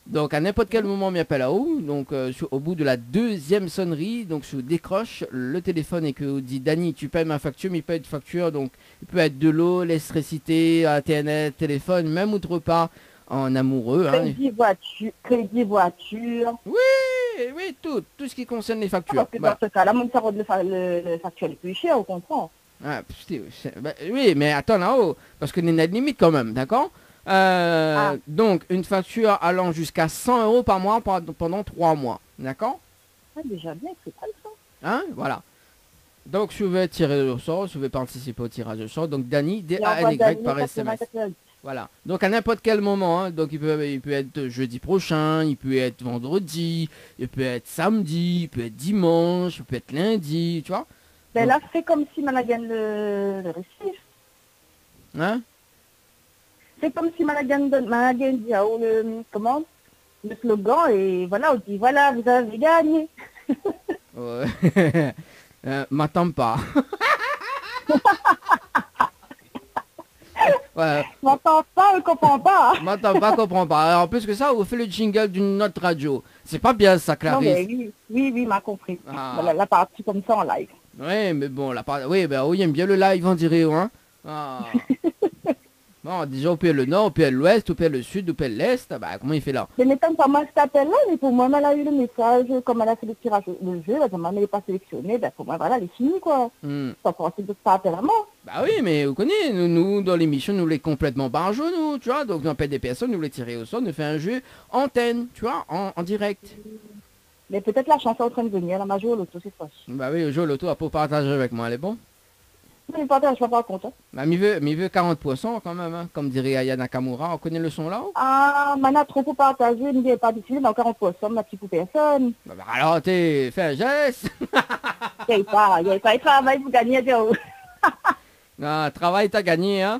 Donc à n'importe quel moment, on m'appelle à haut. Donc au bout de la deuxième sonnerie, donc je décroche le téléphone et que vous dit Dany, tu payes ma facture, mais il peut être facture, donc il peut être de l'eau, l'électricité, internet, téléphone, même autre part. En amoureux. Crédit voiture. Oui, tout ce qui concerne les factures. Parce que dans ce cas-là, même ça le facture est plus cher, on comprend. Ah, oui, mais attends là-haut, parce que n'est limite quand même, d'accord? Donc, une facture allant jusqu'à 100 € par mois pendant 3 mois, d'accord? Déjà bien, c'est pas ça. Hein, voilà. Donc, si vous voulez tirer au sort, si vous voulez participer au tirage au sort, donc Dany, D-A-N-Y par SMS. Voilà. Donc à n'importe quel moment, hein. Donc il peut être jeudi prochain, il peut être vendredi, il peut être samedi, il peut être dimanche, il peut être lundi, tu vois. Ben là, c'est comme si Malagan le récif. Hein? C'est comme si Malagan dit le slogan et voilà, on dit voilà, vous avez gagné. M'attends pas. Ouais. M'entends pas, on comprend pas. M'entends pas, comprend pas. Alors, en plus que ça, on fait le jingle d'une autre radio. C'est pas bien ça, Clarisse. Non, mais oui, m'a compris. Voilà, la partie comme ça en live. Oui, mais bon, oui, il aime bien le live, on dirait, hein. Bon, déjà, on peut le nord, on peut l'ouest, on peut le sud, on peut l'est. Bah, comment il fait là? Mais n'étant pas moi cet appel-là, mais pour moi, elle a eu le message, comme elle a fait le tirage le jeu, elle n'est pas sélectionnée, ben pour moi, voilà, elle est finie, quoi. Ça possible de faire appel à moi. Bah oui, mais vous connaissez, nous dans l'émission, nous les complètement barjot, nous, tu vois. Donc, on appelle des personnes, nous les tirer au sol, nous fait un jeu antenne, tu vois, en direct. Mais peut-être la chance est en train de venir, la major au loto cette fois-ci. Bah oui, le jeu au loto, pour partager avec moi, elle est bon? Mais partage, je ne pas content. Bah, il veut 40% quand même, hein, comme dirait Aya Nakamura. On connaît le son là? Ah, maintenant, trop pour partager, il n'est pas difficile, dans 40%, ma petite personne. Bah, alors, fais un geste. Il n'y a pas de travail pour gagner, Joe. Non, travail, t'as gagné, hein?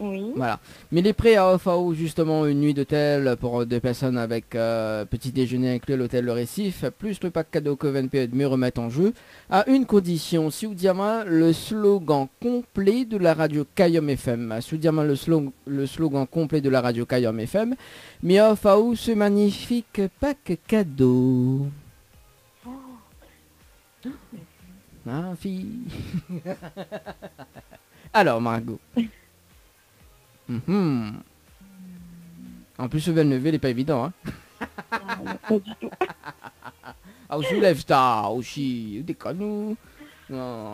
Oui. Voilà. Mais il est prêt à offrir justement une nuit d'hôtel pour 2 personnes avec petit déjeuner inclus à l'hôtel Le Récif, plus le pack cadeau que VNP me remettre en jeu, à une condition, si vous dites le slogan complet de la radio Kayom FM. Si vous dites le slogan complet de la radio Kayom FM, mais offre ce magnifique pack cadeau. Ah, fille. Alors, Margot. En plus, se lever, il n'est pas évident. Hein. Pas du tout. Ah, aussi, lève tard, aussi. Déconne-nous. Non.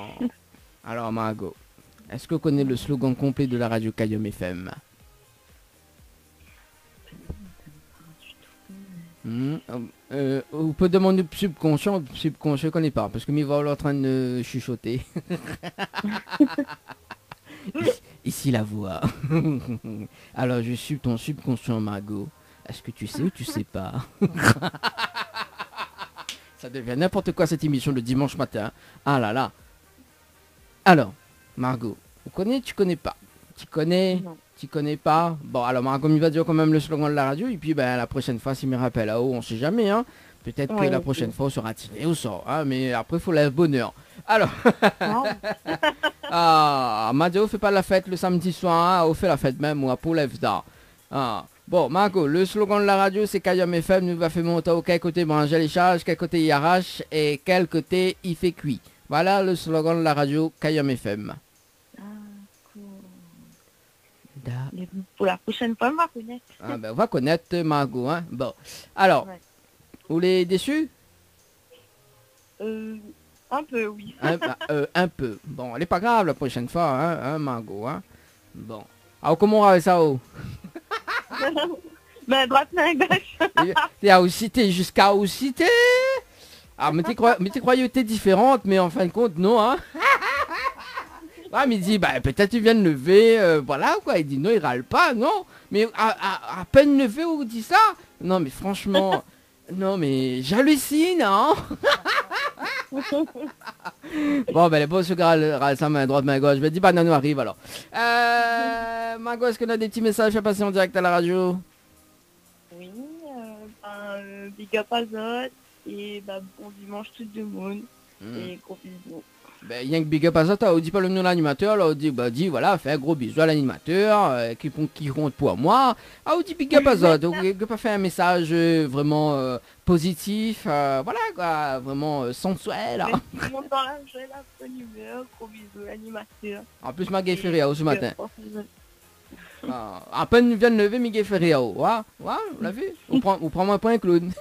Alors, Margot, est-ce que vous connaissez le slogan complet de la radio Kayom FM? Vous pouvez demander au subconscient, je connais pas, parce que m'y va en train de chuchoter. Ici la voix. Alors je suis ton subconscient, Margot. Est-ce que tu sais ou tu sais pas? Ça devient n'importe quoi cette émission le dimanche matin. Ah là là. Alors, Margot, vous connais, tu connais pas? Tu connais? Non. Tu connais pas? Bon, alors Margot, il va dire quand même le slogan de la radio. Et puis, la prochaine fois, s'il me rappelle là-haut, on sait jamais. Hein. Peut-être que la prochaine fois, on sera tiré au sort. Hein, mais après, il faut le bonheur. Alors, Madio fait pas la fête le samedi soir. Hein, on fait la fête même ou à pour l'EFDA. Bon, Margot, le slogan de la radio, c'est Kayom FM. Nous va faire monter au quel côté brancher les charges, quel côté il arrache et quel côté il fait cuit. Voilà le slogan de la radio Kayom FM. Pour la prochaine fois, on va connaître. On va connaître Margot. Hein. Bon, alors, vous l'êtes déçu? Un peu, oui. Un peu. Bon, elle est pas grave la prochaine fois, hein Margot. Hein. Bon. Alors, comment on va ça? Droite, main, gauche. T'es à Ocité jusqu'à Ocité. Ah, mais t'es croyais que t'es différente, mais en fin de compte, non, hein. Ah, mais il dit, peut-être tu viens de lever, voilà quoi. Il dit, non, il râle pas, non. Mais à peine levé, on vous dit ça. Non, mais franchement, non, mais j'hallucine, hein. Bon, les beaux se râlent ça, main droite, main gauche. Je me dis, Nano arrive alors. Margot, est-ce qu'on a des petits messages à passer en direct à la radio? Oui, big up à Zot. Et bon dimanche tout le monde. Et gros bisous. Il y a un big up à ça, on dit pas le nom de l'animateur, là on dit, voilà, fais un gros bisou à l'animateur, qui compte pour moi. On dit big up à ça, donc on peut pas faire un message vraiment positif, voilà quoi, vraiment sensuel. Hein. Tout le monde dans la joie, la bonne humeur, gros bisous l'animateur. En plus, Miguel Ferriao ce matin. À peine vient de lever Miguel Ferriao, ouais, vous l'avez vu? On prend moi pour un clown.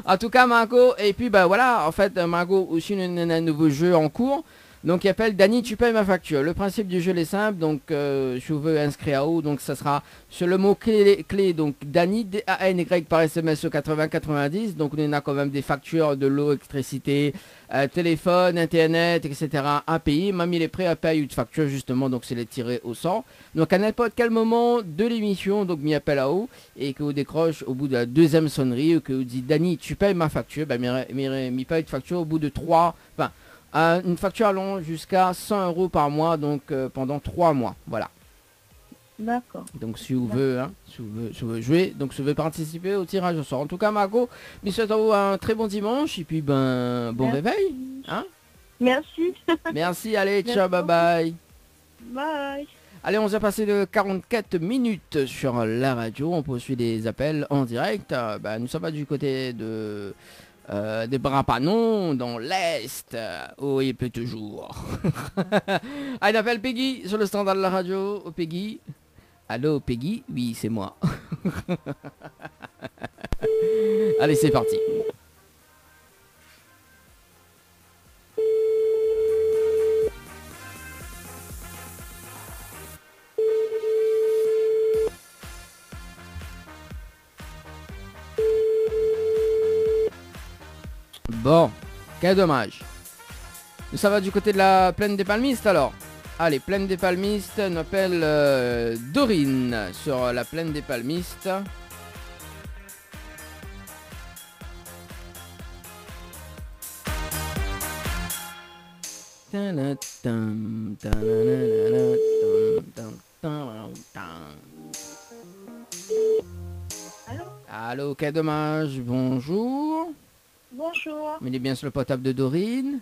En tout cas, Margot, et puis voilà, en fait, Margot aussi un nouveau jeu en cours. Donc il appelle Dany, tu payes ma facture. Le principe du jeu est simple, donc je veux inscrire à haut, donc ça sera sur le mot clé donc Dany, D-A-N-Y par SMS au 80-90. Donc on a quand même des factures de l'eau, électricité, téléphone, internet, etc. à payer. Mamie il est prêt à payer une facture justement, donc c'est les tirer au sort. Donc à n'importe quel moment de l'émission, donc m'y appelle à haut et que vous décroche au bout de la deuxième sonnerie, que vous dites Dany, tu payes ma facture, m'y paye une facture au bout de 3, une facture allant jusqu'à 100 € par mois, donc pendant 3 mois, voilà. D'accord. Donc si vous voulez, si vous voulez jouer, donc si vous voulez participer au tirage au sort. En tout cas, Margot, je souhaite à vous un très bon dimanche et puis bon réveil, hein. Merci. Merci, allez, ciao, bye bye. Bye. Allez, on a passé de 44 minutes sur la radio, on poursuit les appels en direct. Nous sommes du côté de des Brapanon dans l'Est, où il pleut toujours. Allez, appelle Peggy sur le standard de la radio. Peggy. Allô Peggy? Oui, c'est moi. Allez, c'est parti. Bon, quel dommage. Ça va du côté de la plaine des Palmistes alors. Allez, plaine des Palmistes, on appelle Dorine sur la plaine des Palmistes. Allô? Allô, quel dommage, bonjour. Bonjour. Il est bien sur le portable de Dorine.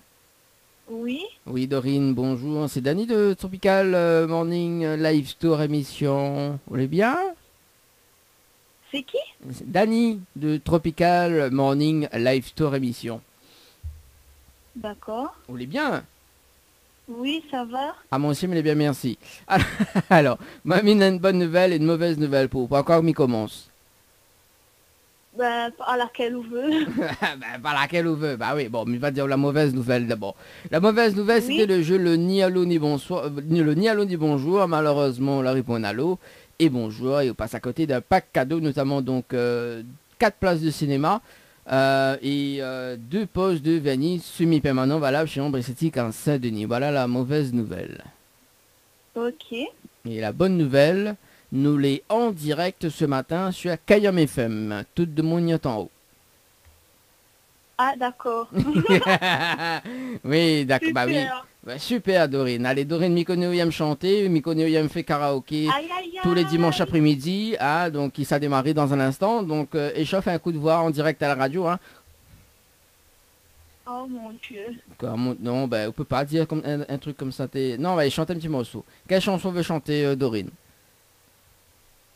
Oui. Oui, Dorine, bonjour. C'est Dany de Tropical Morning Live Tour émission. Vous allez bien? C'est qui? C'est Dany de Tropical Morning Live Tour émission. D'accord. Vous allez bien? Oui, ça va. Ah, moi aussi, mais bien, merci. Alors, mamie a une bonne nouvelle et une mauvaise nouvelle pour pas encore m'y commence. Ben, à laquelle on veut. Par laquelle on veut. Bah oui, bon, mais il va dire la mauvaise nouvelle d'abord. La mauvaise nouvelle, Oui. c'était le jeu le ni allô ni bonsoir, le ni allô ni bonjour. Malheureusement, on leur répond allô et bonjour et on passe à côté d'un pack cadeau, notamment donc 4 places de cinéma et 2 poches de vanille semi-permanent valables chez Ombre Esthétique en Saint-Denis. Voilà la mauvaise nouvelle. Ok. Et la bonne nouvelle, nous l'est en direct ce matin sur Kayam FM. Tout de mon est en haut. Ah, d'accord. Oui, d'accord. Bah oui. Super. Bah, super, Dorine. Allez, Dorine, Mykonéo aime chanter. Mykonéo aime fait karaoké Aïe, aïe, tous les aïe. dimanches après-midi. Ah, donc, il s'est démarré dans un instant. Donc, échauffe un coup de voix en direct à la radio. Hein. Oh mon Dieu. Quoi, non, bah, on peut pas dire comme un truc comme ça. Non, allez, chante un petit morceau. Quelle chanson veut chanter Dorine?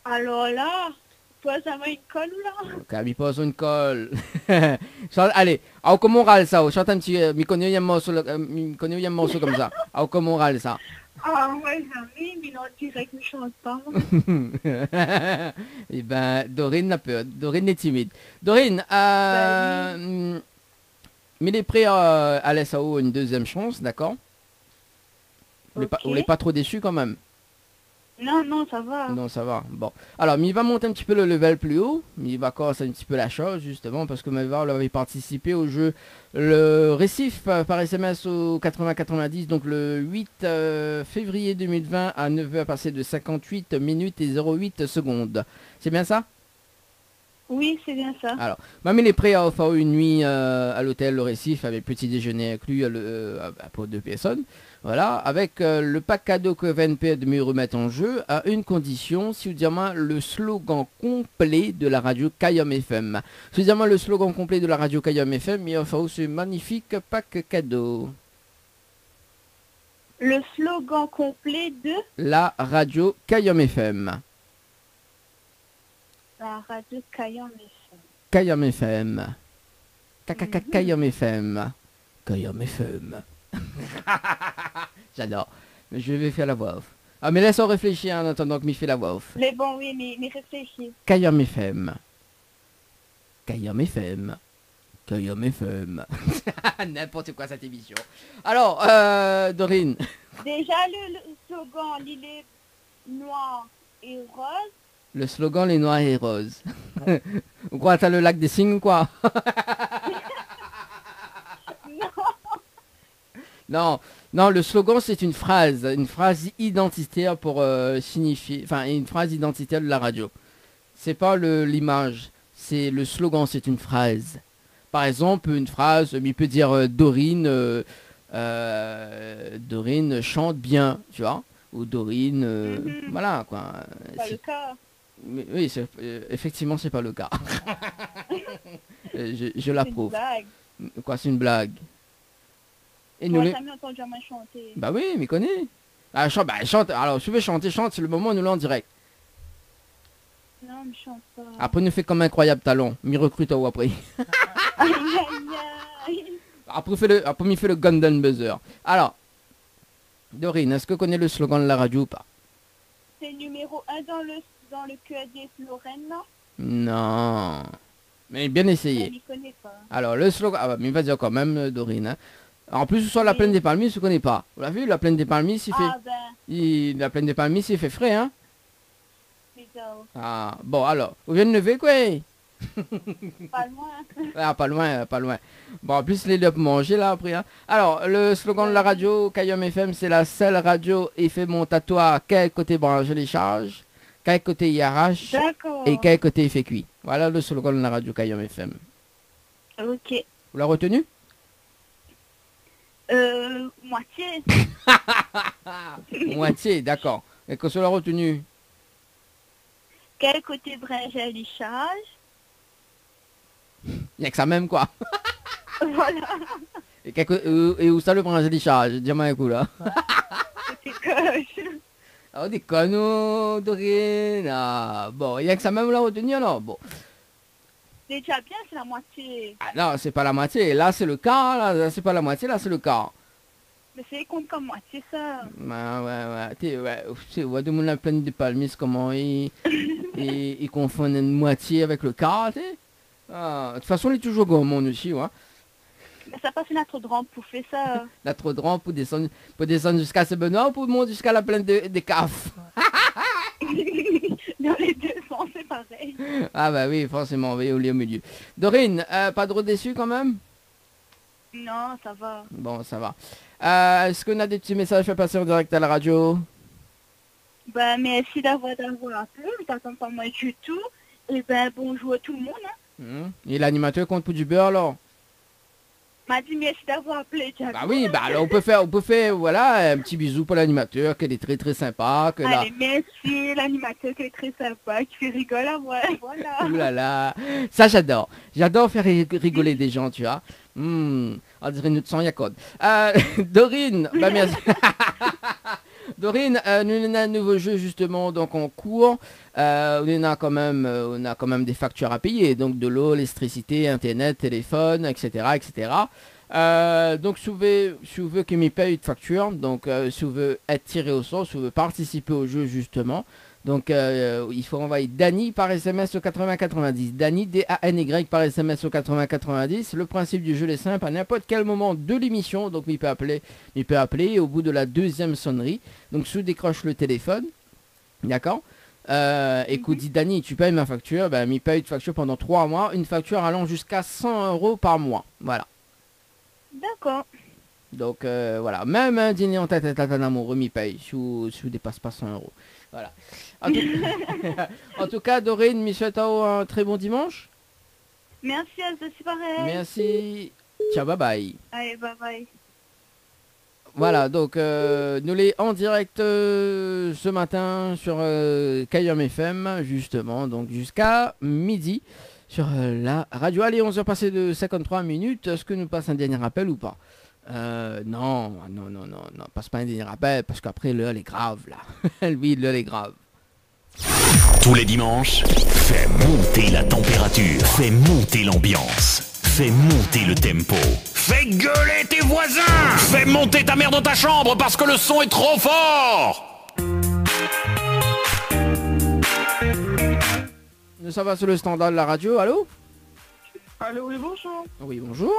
Alors là, toi, ça va une colle ou là? Camille pose une colle. Allez, au comment on râle ça? Chante un petit Mykonéo aime un morceau comme ça. Au comment on râle ça? Ah, ouais, jamais, mais non, tu dirais que je chante pas. Eh ben, Dorine n'a peur. Dorine est timide. Dorine, mais les prêts à l'SAO une deuxième chance, d'accord? Ok. On n'est pas trop déçu quand même. Non, non, ça va. Non, ça va. Bon. Alors, mais il va monter un petit peu le level plus haut. Mais il va casser un petit peu la chose, justement, parce que Maëva avait participé au jeu le récif par SMS au 80-90, donc le 8 février 2020 à 9h passé de 58 minutes et 08 secondes. C'est bien ça? Oui, c'est bien ça. Alors, Mamie les prêts à offrir une nuit à l'hôtel Le Récif avec petit déjeuner inclus pour 2 personnes. Voilà, avec le pack cadeau que VNP de me remettre en jeu à une condition, si vous dites le slogan complet de la radio Kayam FM. Si vous dites le slogan complet de la radio Kayam FM, il offre ce magnifique pack cadeau. Le slogan complet de La radio Kayam FM. la radio Kayam FM. Kayam FM. Kayam FM. Kayam FM. J'adore. Mais je vais faire la voix off. Ah, mais laisse-en réfléchir en attendant que m'y fait la voix off. Mais bon, oui, mais réfléchis. Kayam FM. Kayam FM. Kayam FM. N'importe quoi cette émission. Alors, Dorine. Déjà, le slogan, il est noir et rose. Le slogan, les noirs et roses. Ou quoi, t'as le lac des cygnes ou quoi? Non, non, le slogan c'est une phrase identitaire pour signifier, enfin une phrase identitaire de la radio. C'est pas l'image, c'est le slogan, c'est une phrase. Par exemple, une phrase, il peut dire Dorine, Dorine chante bien, tu vois, ou Dorine, voilà quoi. C'est pas le cas. Mais, oui, effectivement, c'est pas le cas. je l'approuve. C'est une blague. Quoi, c'est une blague? Et Moi, nous j'ai jamais entendu un chanter. Bah oui, mais connais. Ah, chante. Alors, si tu veux chanter, chante. C'est le moment où nous l'en direct. Non, mais je chante pas. Après, nous fait comme incroyable talent. M'y recrute ou après. Aïe, aïe, aïe. Après, m'y fait le Golden Buzzer. Alors, Dorine, est-ce que tu connais le slogan de la radio ou pas? C'est numéro 1 dans le QAD Lorraine, non? Non. Mais bien essayé. Je n'y connais pas. Alors, le slogan... Ah bah, mais il va dire quand même, Dorine. Hein. En plus, sur la plaine des Palmiers, je ne connais pas. Vous l'avez vu, la plaine des Palmiers, il fait... La plaine des Palmiers, il fait frais, hein? Bizarre. Ah, bon, alors, vous venez de lever, quoi? Pas loin. Ah, pas loin, pas loin. Bon, en plus, les lobes manger, là, après. Hein. Alors, le slogan de la radio, Kayam FM, c'est la seule radio effet montatoire. Quel côté branche les charges, quel côté y arrache, et quel côté il fait cuit. Voilà le slogan de la radio Kayam FM. Ok. Vous l'avez retenu? Moitié. Moitié, d'accord. Et que cela retenu? Quel côté bringe lichage? Il n'y a que ça même, quoi. Voilà. Et où ça le bringe lichage? Dis-moi un coup, là. Côté coche. Oh, des conneaux, Dorine. Ah, bon, il n'y a que ça même là retenu, alors. Bon. C'est déjà bien, c'est la moitié. Ah non, c'est pas la moitié. Là, c'est le quart. Là, c'est pas la moitié, là, c'est le quart. Mais c'est compte comme moitié, ça. Tu vois, de monde la plaine de palmis, comment ils confondent une moitié avec le quart, tu sais. Ah, de toute façon, il est toujours gourmand aussi, ouais. Mais ça passe une autre rampe pour faire ça. La trop de rampe pour descendre jusqu'à Sebenois ou pour monter jusqu'à la plaine des CAF. Dans les deux sens, c'est pareil. Ah bah oui, forcément, oui, au milieu. Dorine, pas trop déçu quand même? Non, ça va. Bon, ça va. Est-ce qu'on a des petits messages à passer en direct à la radio? Ben, merci d'avoir appelé. Je t'attends pas moi du tout. Et ben, bonjour à tout le monde. Hein. Et l'animateur compte pour du beurre, alors? M'a dit merci d'avoir appelé. Bah oui, bah alors on peut faire, voilà, un petit bisou pour l'animateur, qu'elle est très très sympa. Allez, merci l'animateur qui est très sympa, qui fait rigoler à moi, voilà. Ouh là là, ça j'adore. J'adore faire rigoler des gens, tu vois. On dirait une sang Yacode. Dorine, bah merci. Dorine, nous avons un nouveau jeu justement donc en cours. On a quand même des factures à payer, donc de l'eau, l'électricité, internet, téléphone, etc. etc. Donc si vous voulez que m'y paye une facture, donc si vous voulez être tiré au sort, si vous voulez participer au jeu justement, donc il faut envoyer Dany par SMS au 8090. Dany, D-A-N-Y par SMS au 8090. Le principe du jeu est simple, à n'importe quel moment de l'émission, donc il peut appeler au bout de la deuxième sonnerie. Donc si vous décroche le téléphone, d'accord, écoute, dit Dany, tu payes ma facture, ben m'y paye une facture pendant 3 mois, une facture allant jusqu'à 100 € par mois. Voilà. D'accord. Donc voilà, même un dîner en tête à tête amoureux m'y paye, si vous dépasse pas 100 €. Voilà. En tout cas, Dorine, me souhaite un très bon dimanche. Merci à vous, c'est pareil. Merci. Ciao, bye bye. Allez, bye bye. Voilà, donc nous les en direct ce matin sur KM FM, justement, donc jusqu'à midi sur la radio. Allez, 11h passées de 53 minutes. Est-ce que nous passe un dernier appel ou pas? Non, passe pas un dernier appel parce qu'après l'heure est grave là. Oui, l'heure est grave. Tous les dimanches, fais monter la température, fais monter l'ambiance, fais monter le tempo, fais gueuler tes voisins, fais monter ta mère dans ta chambre parce que le son est trop fort. Ça va sur le standard de la radio, allô? Allô, oui, bonjour. Oui, bonjour.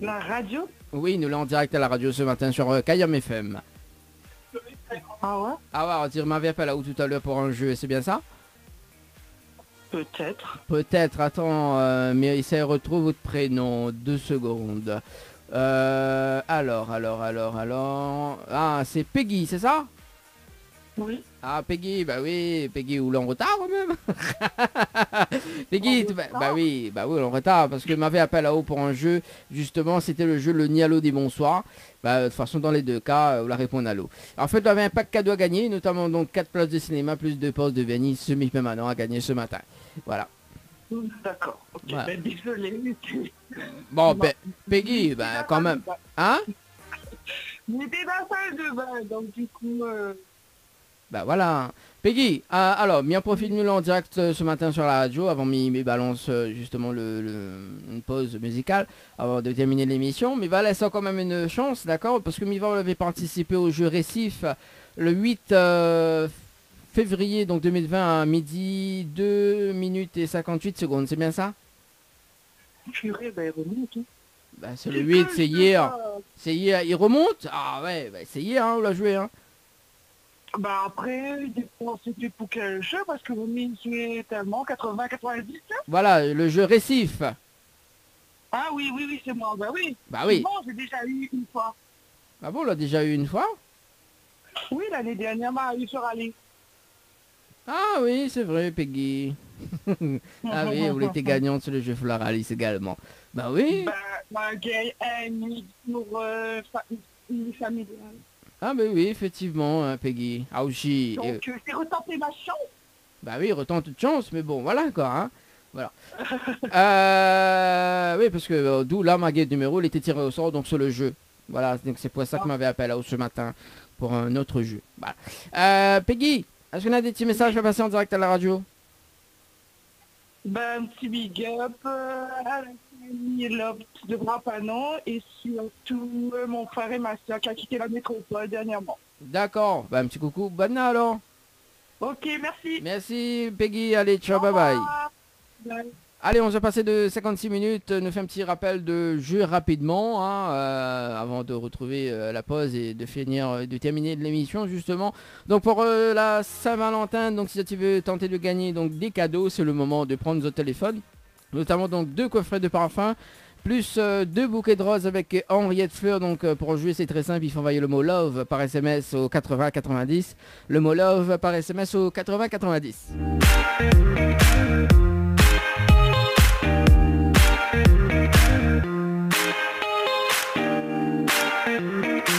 La radio? Oui, nous l'avons en direct à la radio ce matin sur KM FM. Ah ouais? Ah ouais, on dirait m'avait appelé là-haut tout à l'heure pour un jeu, c'est bien ça? Peut-être. Peut-être, attends, mais ça retrouve votre prénom, 2 secondes. Alors. Ah, c'est Peggy, c'est ça? Oui. Ah, Peggy, bah oui, Peggy, ou en retard quand même. Peggy, bah oui, en retard, parce que m'avait appelé là-haut pour un jeu, justement, c'était le jeu Le Nialo des Bonsoirs. Bah, de toute façon, dans les deux cas, vous la répondre à l'eau. En fait, on avait un pack cadeau à gagner, notamment donc 4 places de cinéma, plus 2 postes de Venise, semi-permanent à gagner ce matin. Voilà. D'accord, ok, voilà. Ben, désolé. Bon, Peggy, bah quand même. Hein? J'étais dans la salle de bain, donc du coup... Bah voilà. Peggy, alors, mis en profil nul en direct ce matin sur la radio, avant mes balance justement une pause musicale, avant de terminer l'émission, mais va laisser quand même une chance, d'accord? Parce que Miva avait participé au jeu Récif le 8 février donc 2020 à midi 2 minutes et 58 secondes, c'est bien ça? Purée, bah il remonte. Bah c'est le 8, c'est hier. C'est hier, il remonte? Ah ouais, bah, c'est hier, hein, on l'a joué, hein. Bah après, c'était pour quel jeu? Parce que vous m'y jouez tellement, 80-90. Voilà, le jeu Récif. Ah oui, c'est moi, bah oui. Bah oui. Bon, j'ai déjà eu une fois. Ah bon, on l'a déjà eu une fois? Oui, l'année dernière, m'a eu sur aller. Ah oui, c'est vrai, Peggy. Ah oui, vous étiez gagnante sur le jeu Floralis également. Bah oui. Une familiale. Ah bah oui, effectivement, hein, Peggy. Ah aussi. Donc, j'ai retenté ma chance. Bah oui, retente toute chance, mais bon, voilà quoi, hein. Voilà. Oui, parce que d'où là, ma guide numéro, il était tiré au sort, donc sur le jeu. Voilà, donc c'est pour ça que m'avait appelé ce matin pour un autre jeu. Voilà. Peggy, est-ce qu'on a des petits messages à passer en direct à la radio? Ben, un petit big up à la famille de Brapanon et surtout mon frère et ma soeur qui a quitté la métropole dernièrement. D'accord, bah, un petit coucou, bonne nuit alors. Ok, merci. Merci Peggy, allez, ciao, bye bye. Bye. Allez, on se passer de 56 minutes, nous fait un petit rappel de jeu rapidement, hein, avant de retrouver la pause et de terminer l'émission justement. Donc pour la Saint-Valentin, donc si tu veux tenter de gagner donc des cadeaux, c'est le moment de prendre notre téléphone, notamment donc 2 coffrets de parfum, plus 2 bouquets de roses avec Henriette Fleur. Donc pour jouer c'est très simple, il faut envoyer le mot love par SMS au 80 90, le mot love par SMS au 80 90.